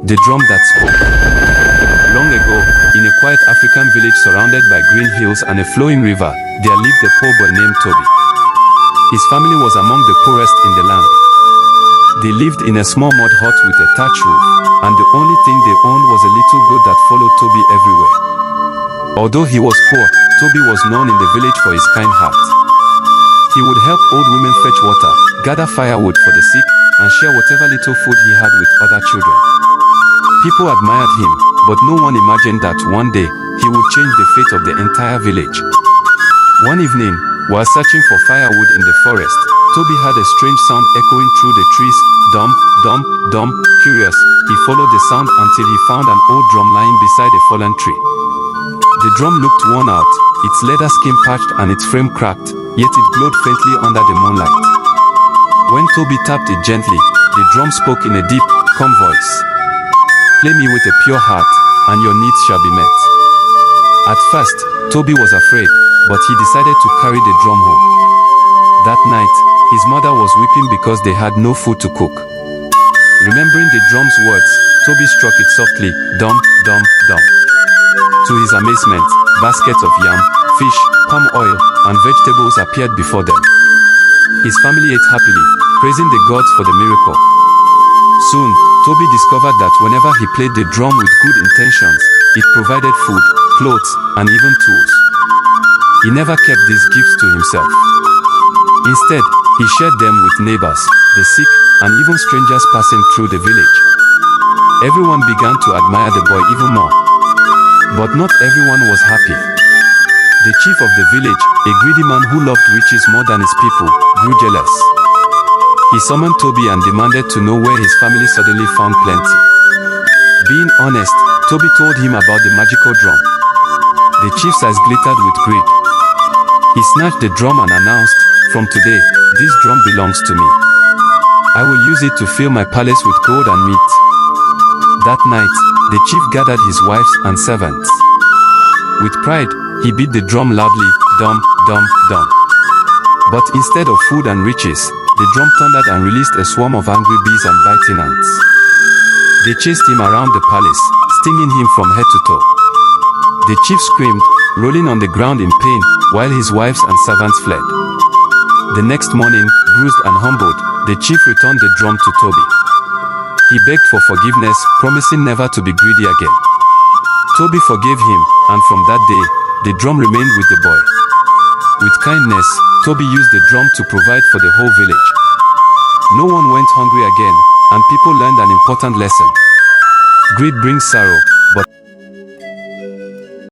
The drum that spoke. Long ago, in a quiet African village surrounded by green hills and a flowing river, there lived a poor boy named Toby. His family was among the poorest in the land. They lived in a small mud hut with a thatched roof, and the only thing they owned was a little goat that followed Toby everywhere. Although he was poor, Toby was known in the village for his kind heart. He would help old women fetch water, gather firewood for the sick, and share whatever little food he had with other children. People admired him, but no one imagined that one day, he would change the fate of the entire village. One evening, while searching for firewood in the forest, Toby heard a strange sound echoing through the trees. Dum, dum, dum. Curious, he followed the sound until he found an old drum lying beside a fallen tree. The drum looked worn out, its leather skin patched and its frame cracked, yet it glowed faintly under the moonlight. When Toby tapped it gently, the drum spoke in a deep, calm voice. "Play me with a pure heart, and your needs shall be met." At first, Toby was afraid, but he decided to carry the drum home. That night, his mother was weeping because they had no food to cook. Remembering the drum's words, Toby struck it softly, dum, dum, dum. To his amazement, baskets of yam, fish, palm oil, and vegetables appeared before them. His family ate happily, praising the gods for the miracle. Soon, Toby discovered that whenever he played the drum with good intentions, it provided food, clothes, and even tools. He never kept these gifts to himself. Instead, he shared them with neighbors, the sick, and even strangers passing through the village. Everyone began to admire the boy even more. But not everyone was happy. The chief of the village, a greedy man who loved riches more than his people, grew jealous. He summoned Toby and demanded to know where his family suddenly found plenty. Being honest, Toby told him about the magical drum. The chief's eyes glittered with greed. He snatched the drum and announced, "From today, this drum belongs to me. I will use it to fill my palace with gold and meat." That night, the chief gathered his wives and servants. With pride, he beat the drum loudly, dum, dum, dum. But instead of food and riches, the drum thundered and released a swarm of angry bees and biting ants. They chased him around the palace, stinging him from head to toe. The chief screamed, rolling on the ground in pain, while his wives and servants fled. The next morning, bruised and humbled, the chief returned the drum to Toby. He begged for forgiveness, promising never to be greedy again. Toby forgave him, and from that day, the drum remained with the boy. With kindness, Toby used the drum to provide for the whole village. No one went hungry again, and people learned an important lesson. Greed brings sorrow, but